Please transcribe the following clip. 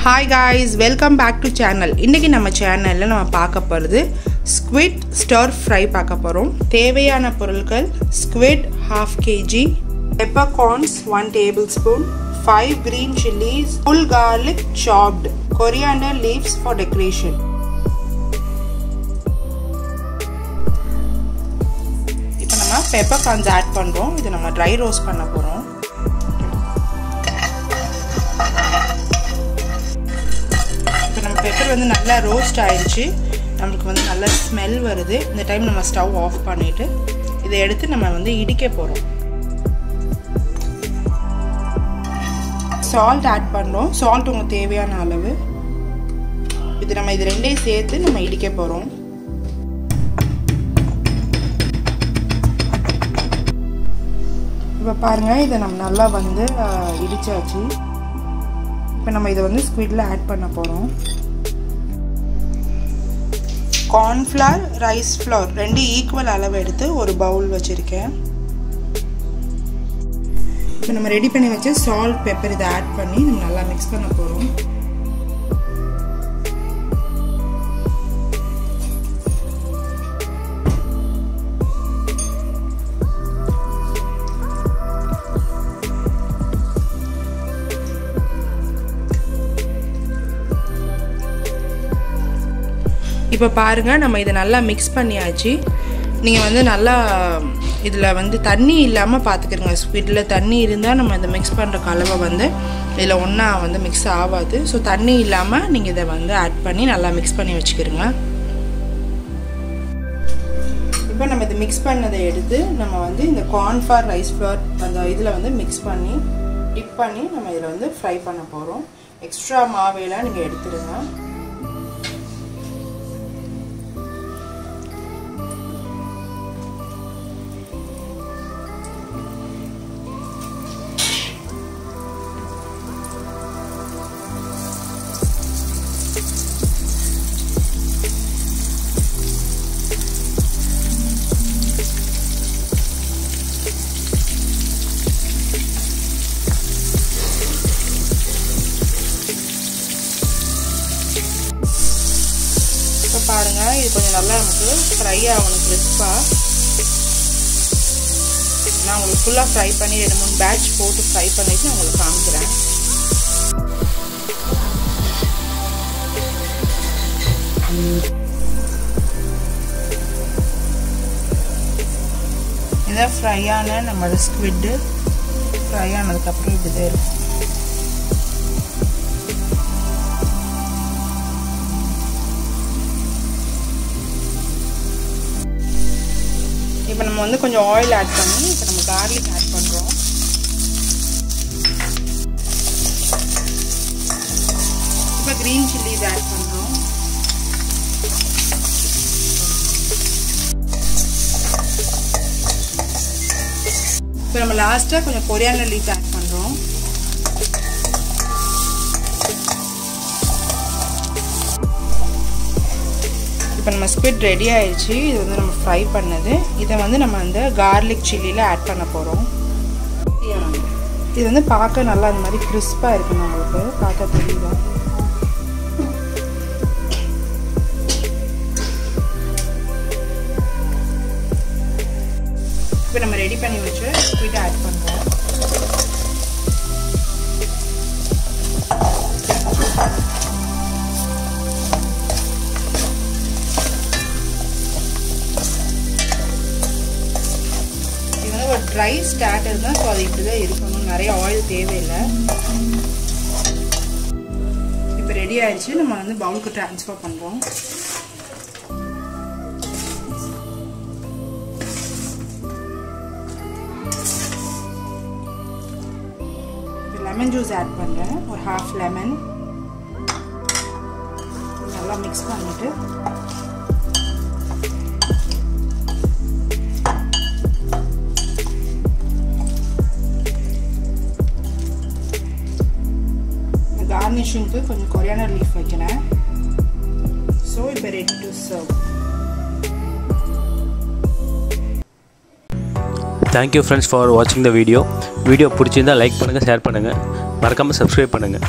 Hi guys, welcome back to channel. இன்னைக்கு நம்ம சேனல்ல நம்ம பார்க்க போறது squid stir fry பார்க்க போறோம். தேவையான பொருட்கள் squid 1/2 kg, peppercorns 1 tablespoon, 5 green chilies, full garlic chopped, coriander leaves for decoration. இப்போ நம்ம peppercorns add பண்றோம். இது நம்ம dry roast பண்ண போறோம். பெப்பர் வந்து நல்லா ரோஸ்ட் ஆயிடுச்சு. நமக்கு வந்து நல்ல ஸ்மெல் வருது. இந்த டைம் நம்ம ஸ்டவ் ஆஃப் பண்ணிட்டு இதை எடுத்து நம்ம வந்து இடிக்க போறோம். சால்ட் ஆட் பண்றோம். சால்ட் உங்களுக்கு தேவையான அளவு. இது நம்ம இது ரெண்டையும் சேர்த்து நம்ம இடிக்க போறோம். இப்போ பாருங்க, இதை நம்ம நல்லா வந்து இடிச்சாச்சு. இப்போ நம்ம இதை வந்து ஸ்குவிட்ல ஆட் பண்ண போறோம். corn flour, rice flour ரெண்டு ஈக்குவல் அளவு எடுத்து ஒரு பவுல் வச்சிருக்கேன். இப்போ நம்ம ரெடி பண்ணி வச்ச salt, pepper இதை ஆட் பண்ணி நம்ம நல்லா மிக்ஸ் பண்ண போறோம். இப்போ பாருங்க, நம்ம இதை நல்லா மிக்ஸ் பண்ணியாச்சு. நீங்கள் வந்து நல்லா இதில் வந்து தண்ணி இல்லாமல் பார்த்துக்கிறங்க. ஸ்குவிட்ல தண்ணி இருந்தால் நம்ம இதை மிக்ஸ் பண்ணுற கலவை வந்து இதில் ஒன்றா வந்து மிக்ஸ் ஆகாது. ஸோ தண்ணி இல்லாமல் நீங்கள் இதை வந்து ஆட் பண்ணி நல்லா மிக்ஸ் பண்ணி வச்சுக்கிறோங்க. இப்போ நம்ம இதை மிக்ஸ் பண்ணதை எடுத்து நம்ம வந்து இந்த கார்ன்ஃப்ளவர், ரைஸ் ஃப்ளவர் அந்த இதில் வந்து மிக்ஸ் பண்ணி டிப் பண்ணி நம்ம இதில் வந்து ஃப்ரை பண்ண போகிறோம். எக்ஸ்ட்ரா மாவையெல்லாம் நீங்கள் எடுத்துடுங்க. பாருங்க, இது கொஞ்சம் நல்லா நமக்கு ஃப்ரை ஆகணும் கிறிஸ்பா. நான் உங்களுக்கு ஃபுல்லாக ஃப்ரை பண்ணி 2-3 பேட்ச் போட்டு ஃப்ரை பண்ணிட்டு நான் உங்களுக்கு காமிக்கிறேன். இதான் ஃப்ரை ஆன நம்மளோட ஸ்குவிட். ஃப்ரை ஆனதுக்கப்புறம் இப்படிதான் இருக்கும். இப்போ நம்ம வந்து கொஞ்சம் ஆயில் ஆட் பண்ணி இப்போ நம்ம கார்லிக் ஆட் பண்ணுறோம். இப்போ க்ரீன் சில்லிஸ் ஆட் பண்ணுறோம். இப்போ நம்ம லாஸ்ட்டாக கொஞ்சம் கொரியாண்டர் லீஃப் ஆட் பண்ணுறோம். இப்போ நம்ம ஸ்குவிட் ரெடி ஆயிடுச்சு. இது வந்து நம்ம ஃப்ரை பண்ணது. இதை வந்து நம்ம அந்த கார்லிக் சில்லியில் ஆட் பண்ண போகிறோம். இது வந்து பார்க்க நல்லா இந்த மாதிரி கிறிஸ்பாக இருக்குங்க. உங்களுக்கு பார்க்க தெரியுதா? இப்போ நம்ம ரெடி பண்ணி வச்சு ஸ்குவிட் ஆட் பண்ணுறோம். ட்ரை ஸ்டார்டர் தான். ஸோ அது இப்படி தான் இருக்கணும். நிறைய ஆயில் தேவையில்லை. இப்போ ரெடி ஆயிடுச்சு. நம்ம வந்து பவுலுக்கு ட்ரான்ஸ்ஃபர் பண்ணுறோம். லெமன் ஜூஸ் ஆட் பண்ணுறேன். ஒரு 1/2 லெமன் நல்லா மிக்ஸ் பண்ணிட்டு கார்னிஷிங்க்கு கொஞ்சம் கொரியாண்டர் லீஃப் வைக்கிறேன். ஸோ இப்போ ready to serve. Thank you friends for watching the video. Video பிடிச்சிருந்தா லைக் பண்ணுங்கள், ஷேர் பண்ணுங்கள், மறக்காமல் சப்ஸ்கிரைப் பண்ணுங்கள்.